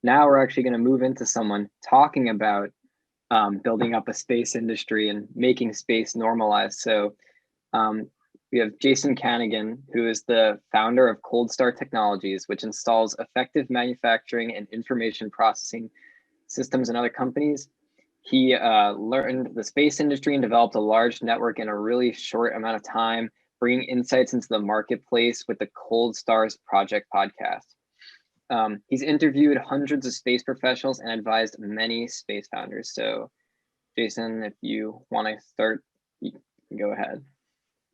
now we're actually going to move into someone talking about building up a space industry and making space normalized. So um, we have Jason Kanigan, who is the founder of Cold Star Technologies, which installs effective manufacturing and information processing systems in other companies. He learned the space industry and developed a large network in a really short amount of time, bringing insights into the marketplace with the Cold Stars Project podcast. He's interviewed hundreds of space professionals and advised many space founders. So, Jason, if you want to start, you can go ahead.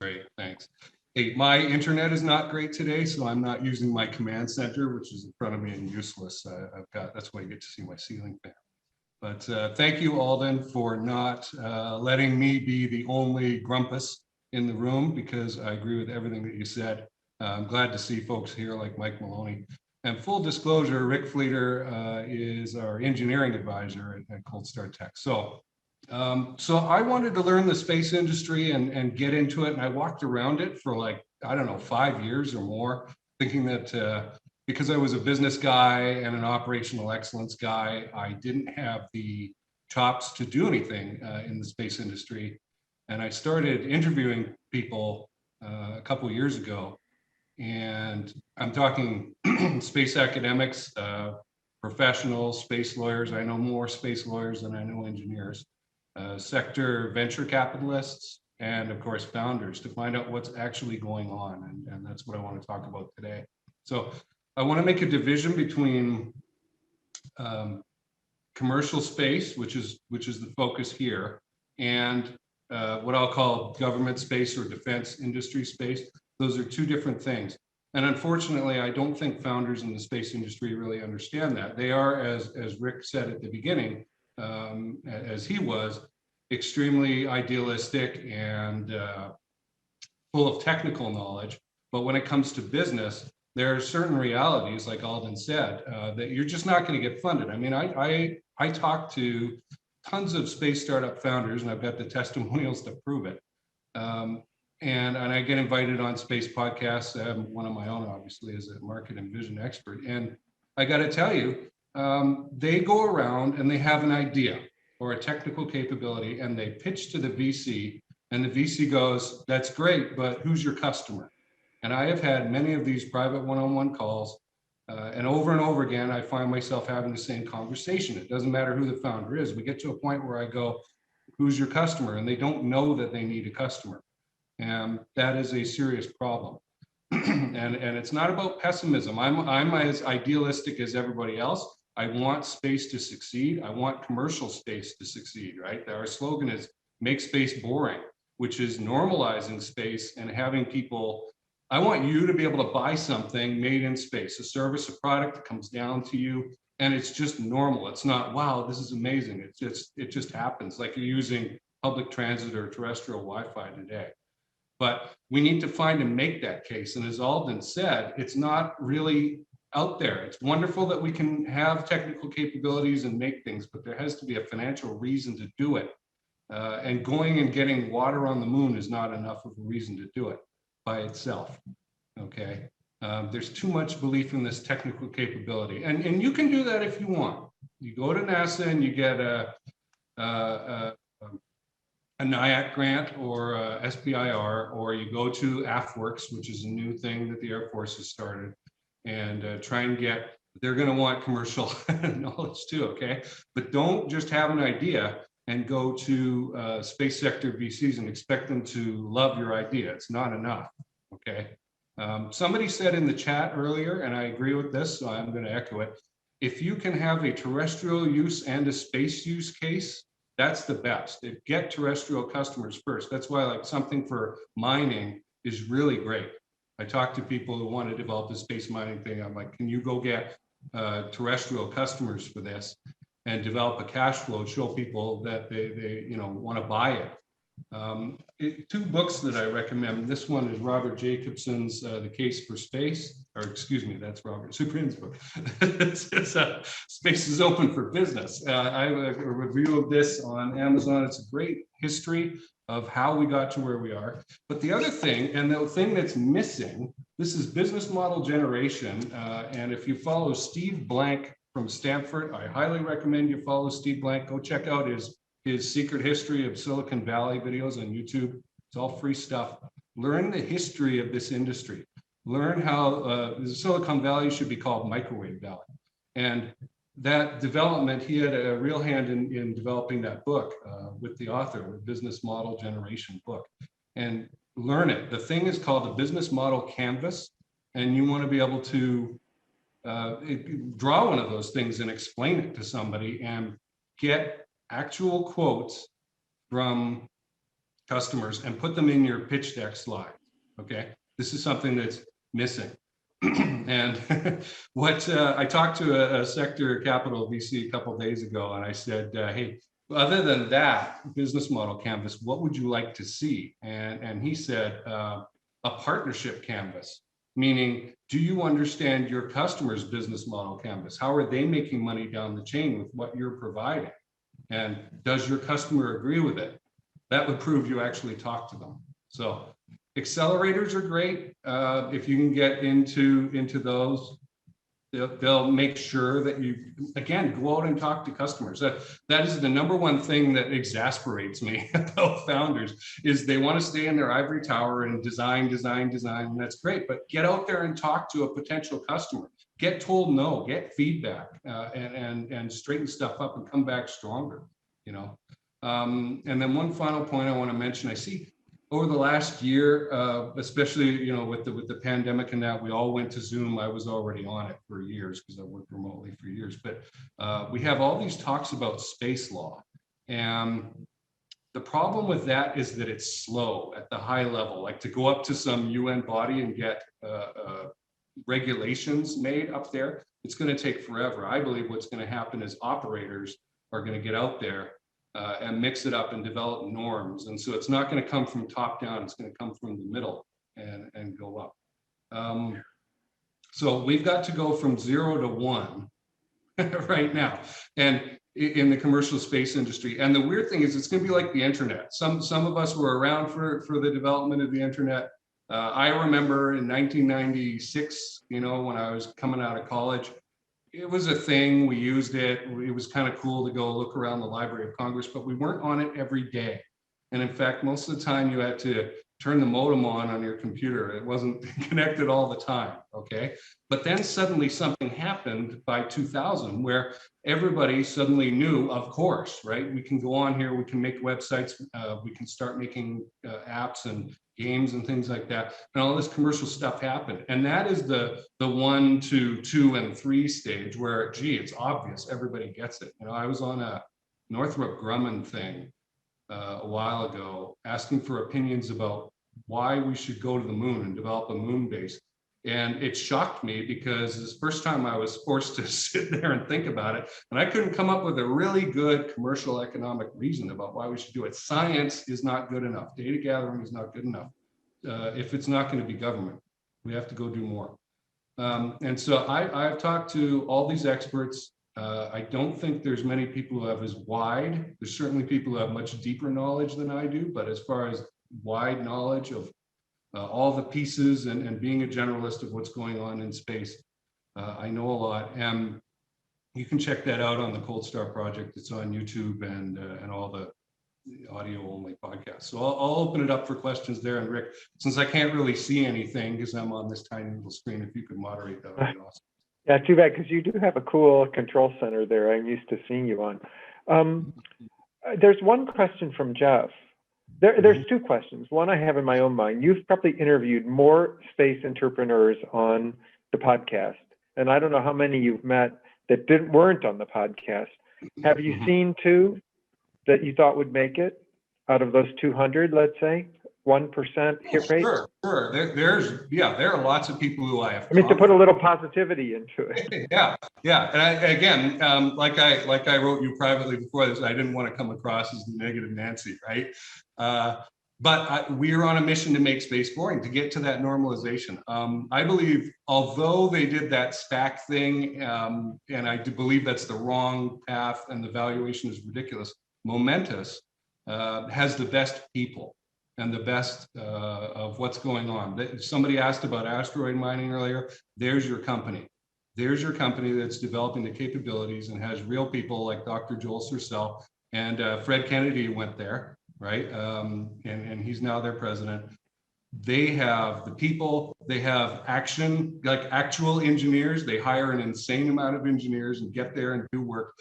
Great, thanks. Hey, my internet is not great today, so I'm not using my command center, which is in front of me and useless. That's why you get to see my ceiling fan. But thank you, Alden, for not letting me be the only grumpus in the room, because I agree with everything that you said. I'm glad to see folks here like Mike Maloney. And full disclosure, Rick Fleeter is our engineering advisor at Cold Star Tech. So I wanted to learn the space industry and get into it. And I walked around it for like, I don't know, 5 years or more, thinking that because I was a business guy and an operational excellence guy, I didn't have the chops to do anything in the space industry. And I started interviewing people a couple of years ago. And I'm talking space academics, professionals, space lawyers. I know more space lawyers than I know engineers, sector venture capitalists, and of course, founders, to find out what's actually going on. And that's what I want to talk about today. So I want to make a division between commercial space, which is the focus here, and what I'll call government space or defense industry space. Those are two different things. And unfortunately, I don't think founders in the space industry really understand that. They are, as Rick said at the beginning, as he was, extremely idealistic and full of technical knowledge. But when it comes to business, there are certain realities, like Alden said, that you're just not going to get funded. I mean, I talk to tons of space startup founders, and I've got the testimonials to prove it. And I get invited on space podcasts. I have one of my own, obviously, as a market and vision expert. And I got to tell you, they go around and they have an idea or a technical capability, and they pitch to the VC, and the VC goes, "That's great, but who's your customer?" And I have had many of these private one-on-one calls, and over again, I find myself having the same conversation. It doesn't matter who the founder is. We get to a point where I go, "Who's your customer?" And they don't know that they need a customer. And that is a serious problem. and it's not about pessimism. I'm as idealistic as everybody else. I want space to succeed. I want commercial space to succeed, right? Our slogan is "Make space boring," which is normalizing space and having people. I want you to be able to buy something made in space, a service, a product that comes down to you, and it's just normal. It's not, "Wow, this is amazing." It just happens, like you're using public transit or terrestrial Wi-Fi today. But we need to find and make that case. And as Alden said, it's not really out there. It's wonderful that we can have technical capabilities and make things, but there has to be a financial reason to do it. And going and getting water on the moon is not enough of a reason to do it by itself, okay? There's too much belief in this technical capability. And you can do that if you want. You go to NASA and you get a NIAC grant or SBIR, or you go to AFWorks, which is a new thing that the Air Force has started, and try and get, they're going to want commercial knowledge too, okay? But don't just have an idea and go to space sector VCs and expect them to love your idea. It's not enough, okay? Somebody said in the chat earlier, and I agree with this, so I'm going to echo it. If you can have a terrestrial use and a space use case, that's the best. Get terrestrial customers first. That's why, like, something for mining is really great. I talk to people who want to develop a space mining thing. I'm like, can you go get terrestrial customers for this and develop a cash flow, show people that they want to buy it. Two books that I recommend. This one is Robert Jacobson's The Case for Space, or excuse me, that's Robert Suprin's book. It's Space is Open for Business. I have a review of this on Amazon. It's a great history of how we got to where we are. But the other thing, and the thing that's missing, this is business model generation. And if you follow Steve Blank from Stanford. I highly recommend you follow Steve Blank. Go check out his Secret History of Silicon Valley videos on YouTube. It's all free stuff. Learn the history of this industry. Learn how Silicon Valley should be called Microwave Valley. And that development, he had a real hand in developing that book with the author, the Business Model Generation book. And learn it. The thing is called a business model canvas, and you want to be able to draw one of those things and explain it to somebody and get actual quotes from customers and put them in your pitch deck slide. Okay, this is something that's missing. And what I talked to a sector capital VC a couple of days ago, and I said, hey, other than that business model canvas, what would you like to see? And he said, a partnership canvas, meaning, do you understand your customer's business model canvas? How are they making money down the chain with what you're providing? And does your customer agree with it? That would prove you actually talk to them. So accelerators are great. If you can get into those, they'll make sure that you, again, go out and talk to customers. That is the number one thing that exasperates me about founders, is they want to stay in their ivory tower and design, and that's great. But get out there and talk to a potential customer. Get told no, get feedback, and straighten stuff up and come back stronger, you know. And then one final point I want to mention, I see over the last year, especially, you know, with the pandemic and that, we all went to Zoom. I was already on it for years because I worked remotely for years. But we have all these talks about space law. And the problem with that is that it's slow at the high level. Like to go up to some UN body and get regulations made up there, it's going to take forever. I believe what's going to happen is operators are going to get out there and mix it up and develop norms. And so it's not going to come from top down, it's going to come from the middle and go up. So we've got to go from 0 to 1 right now, and in the commercial space industry. And the weird thing is, it's going to be like the internet. Some of us were around for the development of the internet. I remember in 1996, you know, when I was coming out of college, it was a thing. We used it. It was kind of cool to go look around the Library of Congress, but we weren't on it every day. And in fact, most of the time you had to turn the modem on your computer. It wasn't connected all the time, okay? But then suddenly something happened by 2000 where everybody suddenly knew, of course, right? We can go on here, we can make websites, we can start making apps and games and things like that, and all this commercial stuff happened. And that is the 1 to 2 and 3 stage where, gee, it's obvious, everybody gets it. You know, I was on a Northrop Grumman thing a while ago, asking for opinions about why we should go to the moon and develop a moon base. And it shocked me because it's the first time I was forced to sit there and think about it. And I couldn't come up with a really good commercial economic reason about why we should do it. Science is not good enough. Data gathering is not good enough. If it's not going to be government, we have to go do more. And so I've talked to all these experts. I don't think there's many people who have as wide. There's certainly people who have much deeper knowledge than I do, but as far as wide knowledge of all the pieces and being a generalist of what's going on in space, I know a lot. And you can check that out on the Cold Star Project. It's on YouTube and all the audio only podcasts. So I'll open it up for questions there. And Rick, since I can't really see anything because I'm on this tiny little screen, if you could moderate, that would be awesome. Yeah, too bad, because you do have a cool control center there. I'm used to seeing you on. There's one question from Jeff. There's two questions. One I have in my own mind. You've probably interviewed more space entrepreneurs on the podcast, and I don't know how many you've met that weren't on the podcast. Have you seen 2 that you thought would make it out of those 200, let's say? 1% hit rate? Sure. There are lots of people who I have. I mean, to put a little positivity into it. Yeah. And again, like I wrote you privately before this, I didn't want to come across as the negative Nancy, right? But we are on a mission to make space boring, to get to that normalization. I believe, although they did that SPAC thing, and I do believe that's the wrong path and the valuation is ridiculous, Momentous has the best people and the best of what's going on. Somebody asked about asteroid mining earlier. There's your company. there's your company that's developing the capabilities and has real people like Dr. Joel Sercel and Fred Kennedy went there, right? And he's now their president. They have the people, they have action, like actual engineers. They hire an insane amount of engineers and get there and do work.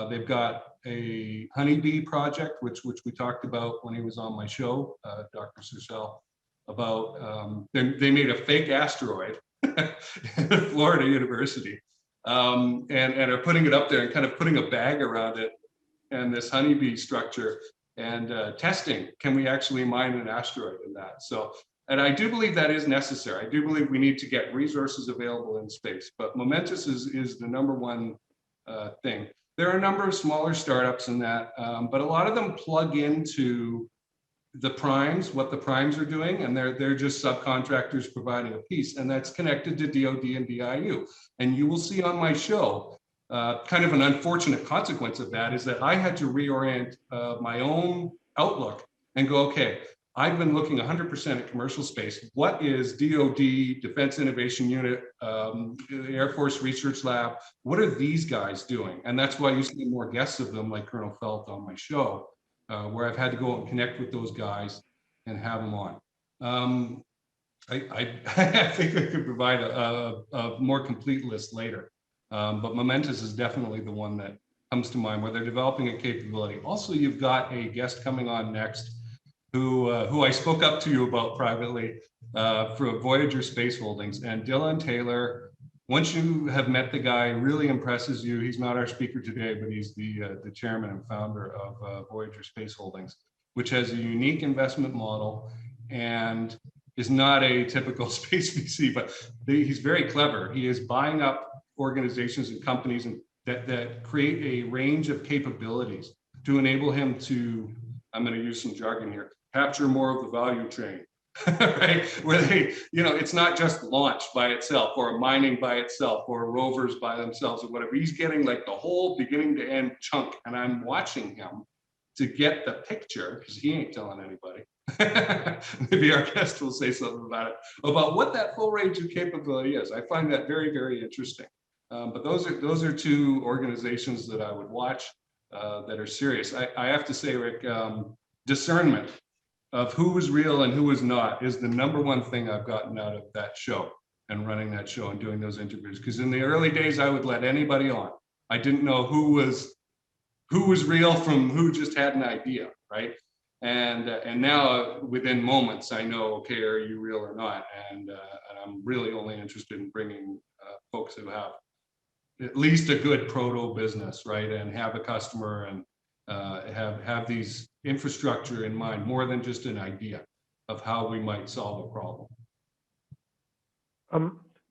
They've got a honeybee project, which we talked about when he was on my show, Dr. Sercel, about they made a fake asteroid at Florida University, and are putting it up there and kind of putting a bag around it and this honeybee structure and testing, can we actually mine an asteroid in that? So, and I do believe that is necessary. I do believe we need to get resources available in space, but Momentous is the number one thing. There are a number of smaller startups in that, but a lot of them plug into the primes, what the primes are doing, and they're just subcontractors providing a piece, and that's connected to DoD and DIU. And you will see on my show, kind of an unfortunate consequence of that is that I had to reorient my own outlook and go, okay, I've been looking 100% at commercial space. What is DoD, Defense Innovation Unit, Air Force Research Lab? What are these guys doing? And that's why you see more guests of them like Colonel Felt on my show, where I've had to go and connect with those guys and have them on. I think I could provide a more complete list later, but Momentous is definitely the one that comes to mind where they're developing a capability. Also, you've got a guest coming on next who I spoke up to you about privately for Voyager Space Holdings, and Dylan Taylor. Once you have met the guy, really impresses you. He's not our speaker today, but he's the chairman and founder of Voyager Space Holdings, which has a unique investment model and is not a typical space VC, but he's very clever. He is buying up organizations and companies that create a range of capabilities to enable him to, I'm going to use some jargon here, capture more of the value chain. Right, where they, it's not just launch by itself or mining by itself or rovers by themselves or whatever. He's getting like the whole beginning to end chunk, and I'm watching him to get the picture because he ain't telling anybody. Maybe our guest will say something about it, about what that full range of capability is. I find that very, very interesting. But those are two organizations that I would watch that are serious. I have to say, Rick, discernment of who was real and who was not is the number one thing I've gotten out of that show and running that show and doing those interviews. Because in the early days, I would let anybody on. I didn't know who was real from who just had an idea, right? And now within moments, I know, okay, are you real or not? And I'm really only interested in bringing folks who have at least a good proto business, right? And have a customer and have these infrastructure in mind, more than just an idea of how we might solve a problem.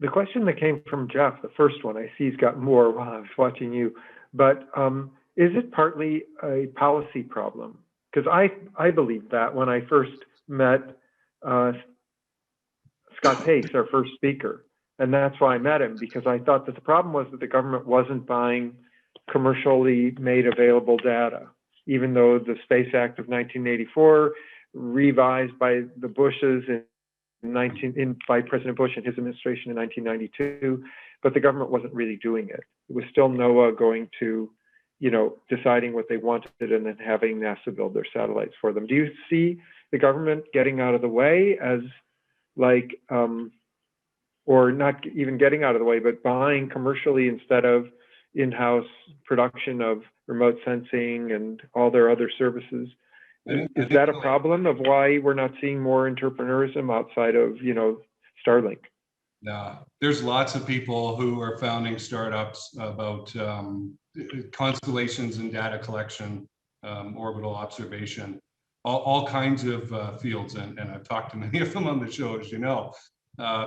The question that came from Jeff, the first one, I see he's got more while I was watching you, but is it partly a policy problem? Because I believe that when I first met Scott Pace, our first speaker, and that's why I met him, because I thought that the problem was that the government wasn't buying commercially made available data, even though the Space Act of 1984, revised by the Bushes by President Bush and his administration in 1992, but the government wasn't really doing it. It was still NOAA going to, deciding what they wanted and then having NASA build their satellites for them. Do you see the government getting out of the way as or not even getting out of the way, but buying commercially instead of in-house production of remote sensing and all their other services? Is that a problem of why we're not seeing more entrepreneurism outside of, Starlink? No, there's lots of people who are founding startups about constellations and data collection, orbital observation, all kinds of fields. And I've talked to many of them on the show, as you know,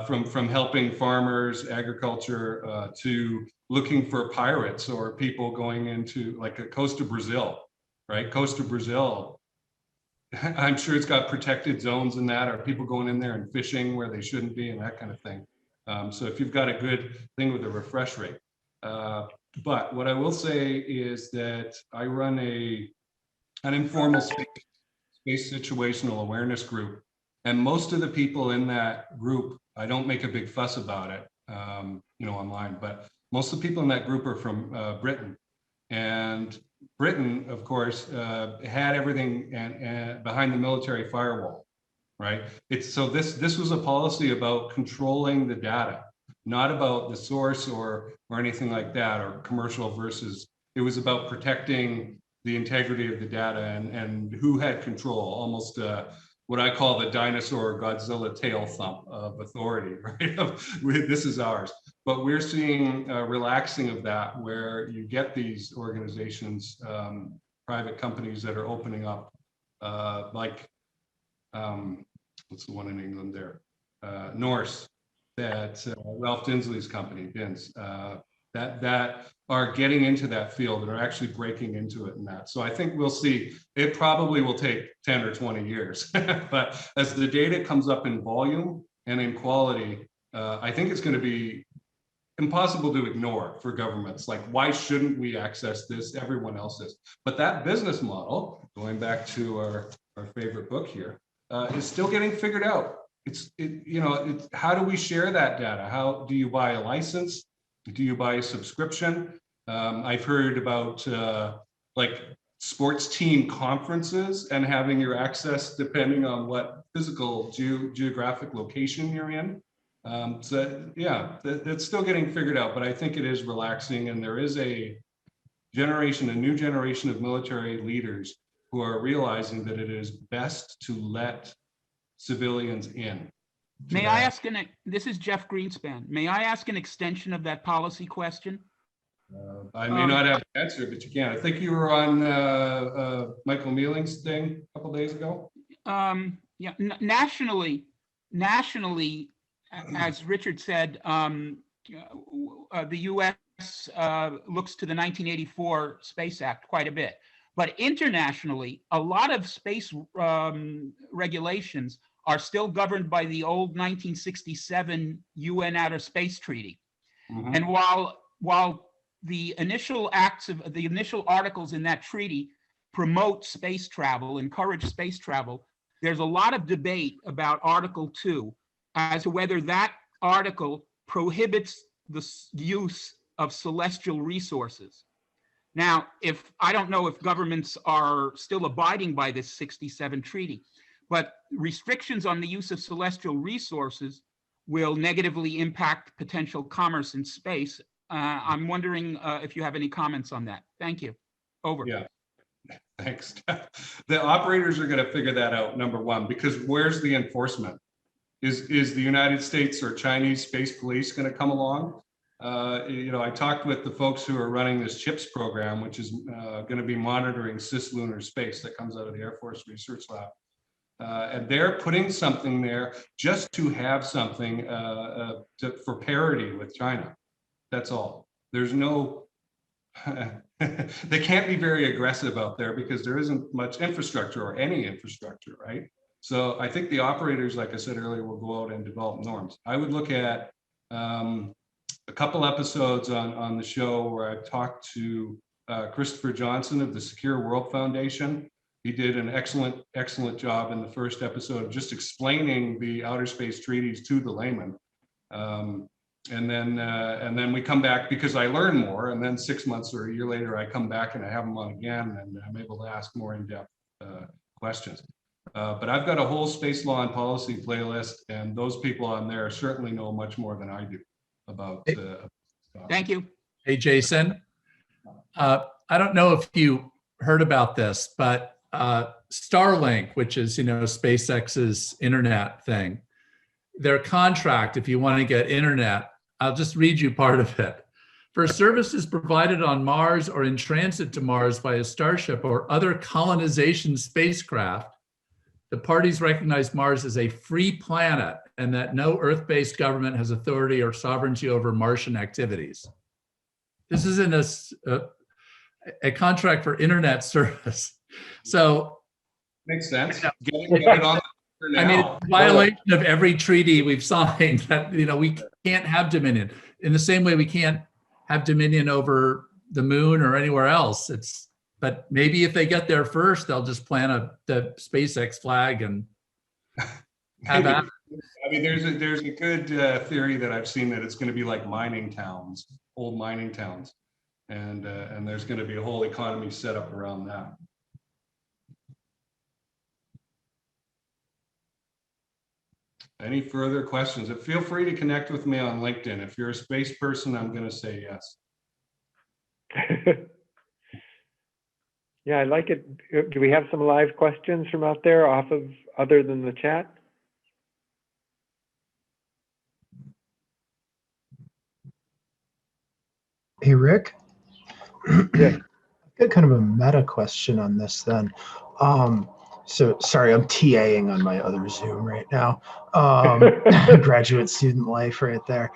from helping farmers, agriculture, to looking for pirates or people going into like a coast of Brazil, right? Coast of Brazil, I'm sure it's got protected zones in that, or people going in there and fishing where they shouldn't be and that kind of thing. So if you've got a good thing with a refresh rate. But what I will say is that I run an informal space situational awareness group. And most of the people in that group, I don't make a big fuss about it. online. But most of the people in that group are from Britain, and Britain, of course, had everything and behind the military firewall, right? This was a policy about controlling the data, not about the source or anything like that, or commercial versus. It was about protecting the integrity of the data and who had control, almost what I call the dinosaur Godzilla tail thump of authority, right? This is ours. But we're seeing a relaxing of that, where you get these organizations, private companies that are opening up, like, what's the one in England there? Norse, that Ralph Dinsley's company, DINS, that are getting into that field and are actually breaking into it in that. So I think we'll see, it probably will take 10 or 20 years, but as the data comes up in volume and in quality, I think it's going to be impossible to ignore for governments. Like, why shouldn't we access this? Everyone else is. But that business model, going back to our favorite book here, is still getting figured out. It's how do we share that data? How do you buy a license? Do you buy a subscription? I've heard about like sports team conferences and having your access depending on what physical geographic location you're in. So yeah, that's still getting figured out, but I think it is relaxing, and there is a new generation of military leaders who are realizing that it is best to let civilians in. May I ask this is Jeff Greenspan. May I ask an extension of that policy question? I may not have the answer, but you can. I think you were on Michael Mealing's thing a couple days ago. Yeah, nationally, as Richard said, the U.S. Looks to the 1984 Space Act quite a bit. But internationally, a lot of space regulations are still governed by the old 1967 UN Outer Space Treaty. Mm-hmm. And while the initial articles in that treaty promote space travel, encourage space travel, there's a lot of debate about Article 2 as to whether that article prohibits the use of celestial resources. Now, I don't know if governments are still abiding by this 67 treaty, but restrictions on the use of celestial resources will negatively impact potential commerce in space. I'm wondering if you have any comments on that. Thank you. Over. Yeah, thanks. The operators are going to figure that out, number one, because where's the enforcement? Is the United States or Chinese space police going to come along? I talked with the folks who are running this CHIPS program, which is going to be monitoring cislunar space that comes out of the Air Force Research Lab. And they're putting something there just to have something for parity with China. That's all. There's no, they can't be very aggressive out there because there isn't much infrastructure or any infrastructure, right? So I think the operators, like I said earlier, will go out and develop norms. I would look at a couple episodes on the show where I've talked to Christopher Johnson of the Secure World Foundation. He did an excellent job in the first episode of just explaining the outer space treaties to the layman. And then we come back because I learn more, and then 6 months or a year later, I come back and I have him on again, and I'm able to ask more in-depth questions. But I've got a whole space law and policy playlist, and those people on there certainly know much more than I do about. Thank you. Hey, Jason. I don't know if you heard about this, but Starlink, which is, SpaceX's internet thing, their contract, if you want to get internet, I'll just read you part of it. For services provided on Mars or in transit to Mars by a Starship or other colonization spacecraft, the parties recognize Mars as a free planet and that no Earth-based government has authority or sovereignty over Martian activities. This is in a contract for internet service. So makes sense. Get it on now. I mean, it's a violation of every treaty we've signed that, we can't have dominion. In the same way we can't have dominion over the moon or anywhere else. But maybe if they get there first, they'll just plant the SpaceX flag and Have at I mean, there's a good theory that I've seen that it's going to be like mining towns, old mining towns, and there's going to be a whole economy set up around that. Any further questions? Feel free to connect with me on LinkedIn. If you're a space person, I'm going to say yes. Yeah, I like it. Do we have some live questions from out there off of other than the chat? Hey, Rick. Yes. I've got kind of a meta question on this then. So sorry, I'm TAing on my other Zoom right now. Graduate student life right there.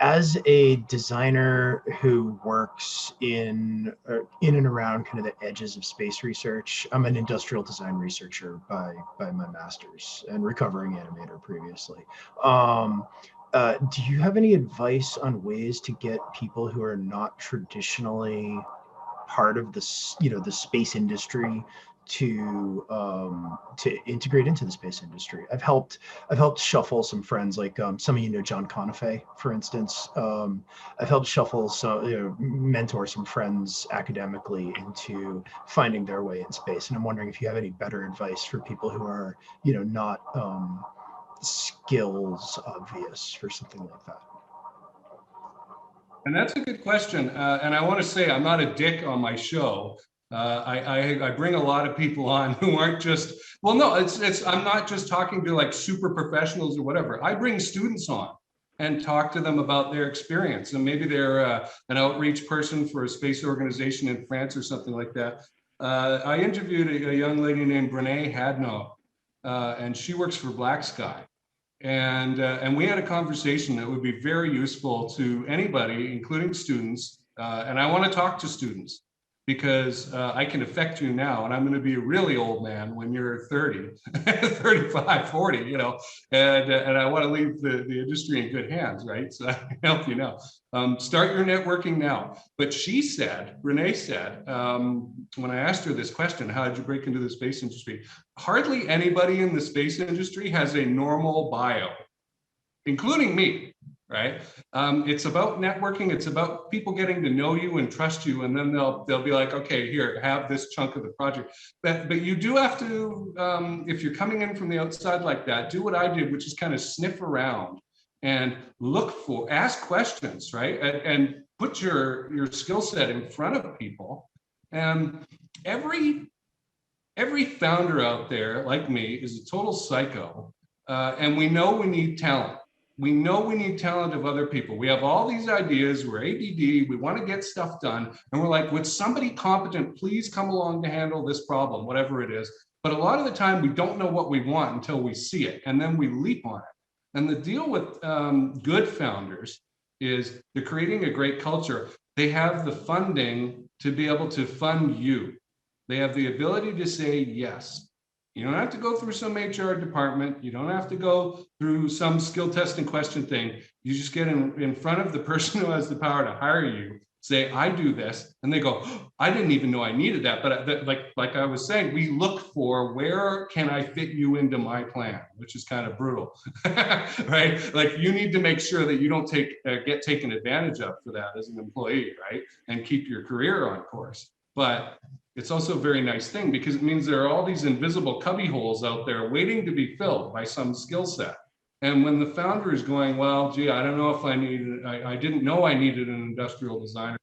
As a designer who works in and around kind of the edges of space research, I'm an industrial design researcher by my master's and recovering animator previously. Do you have any advice on ways to get people who are not traditionally part of this, the space industry to integrate into the space industry? I've helped shuffle some friends, like some of you know John Conifay, for instance. I've helped shuffle mentor some friends academically into finding their way in space, and I'm wondering if you have any better advice for people who are not skills obvious for something like that. And that's a good question. And I want to say I'm not a dick on my show. I bring a lot of people on who aren't just, well, no, I'm not just talking to like super professionals or whatever. I bring students on and talk to them about their experience. And maybe they're an outreach person for a space organization in France or something like that. I interviewed a young lady named Brene Hadno, and she works for Black Sky. And we had a conversation that would be very useful to anybody, including students. And I want to talk to students because I can affect you now, and I'm going to be a really old man when you're 30, 35, 40, and I want to leave the industry in good hands, right? So I can help you now. Start your networking now. But Renee said, when I asked her this question, how did you break into the space industry? Hardly anybody in the space industry has a normal bio, including me, right? It's about networking. It's about people getting to know you and trust you. And then they'll be like, okay, here, have this chunk of the project. But you do have to, if you're coming in from the outside like that, do what I did, which is kind of sniff around and ask questions, right? And put your skill set in front of people. And every founder out there, like me, is a total psycho. And we know we need talent. We know we need talent of other people. We have all these ideas. We're ADD. We want to get stuff done. And we're like, would somebody competent please come along to handle this problem, whatever it is? But a lot of the time, we don't know what we want until we see it. And then we leap on it. And the deal with good founders is they're creating a great culture. They have the funding to be able to fund you. They have the ability to say yes. You don't have to go through some HR department. You don't have to go through some skill test and question thing. You just get in front of the person who has the power to hire you, say, I do this. And they go, oh, I didn't even know I needed that. But like I was saying, we look for where can I fit you into my plan, which is kind of brutal, right? Like you need to make sure that you don't get taken advantage of for that as an employee, right? And keep your career on course. But it's also a very nice thing because it means there are all these invisible cubby holes out there waiting to be filled by some skill set. And when the founder is going, well, gee, I don't know if I didn't know I needed an industrial designer,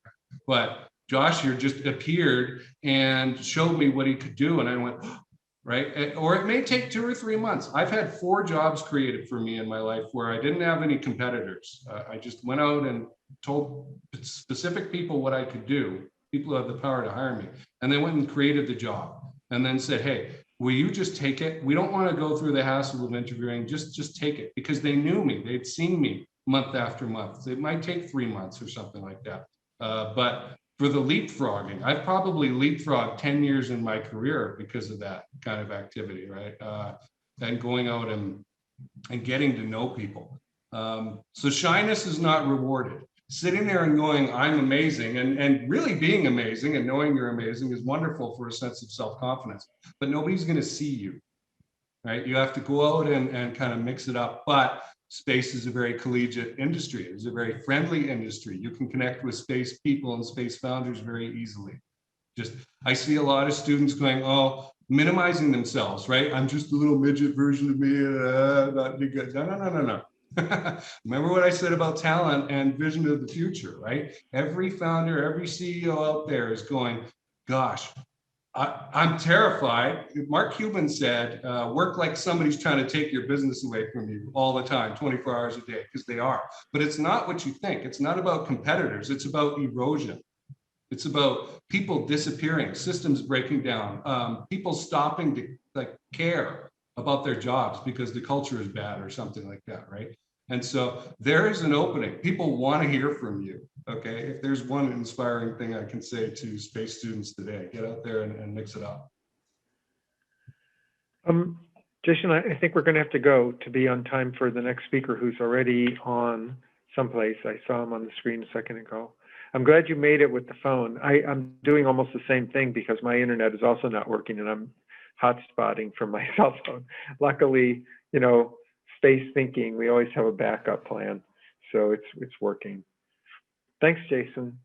but Josh here just appeared and showed me what he could do. And I went, oh, right? Or it may take 2 or 3 months. I've had 4 jobs created for me in my life where I didn't have any competitors. I just went out and told specific people what I could do. People who have the power to hire me. And they went and created the job and then said, hey, will you just take it? We don't want to go through the hassle of interviewing, just take it, because they knew me. They'd seen me month after month. It might take 3 months or something like that. But for the leapfrogging, I've probably leapfrogged 10 years in my career because of that kind of activity, right? And going out and getting to know people. So shyness is not rewarded. Sitting there and going, I'm amazing, and really being amazing and knowing you're amazing is wonderful for a sense of self-confidence, but nobody's going to see you, right? You have to go out and kind of mix it up. But space is a very collegiate industry. It's a very friendly industry. You can connect with space people and space founders very easily. I see a lot of students going, oh, minimizing themselves, right? I'm just a little midget version of me. Not good. No. Remember what I said about talent and vision of the future, right? Every founder, every CEO out there is going, gosh, I'm terrified. Mark Cuban said, work like somebody's trying to take your business away from you all the time, 24 hours a day, because they are. But it's not what you think. It's not about competitors. It's about erosion. It's about people disappearing, systems breaking down, people stopping to care about their jobs because the culture is bad or something like that, right? And so there is an opening. People want to hear from you, okay? If there's one inspiring thing I can say to space students today, get out there and mix it up. Jason, I think we're going to have to go to be on time for the next speaker who's already on someplace. I saw him on the screen a second ago. I'm glad you made it with the phone. I'm doing almost the same thing because my internet is also not working and I'm hotspotting from my cell phone. Luckily, you know, space thinking, we always have a backup plan. So it's working. Thanks, Jason.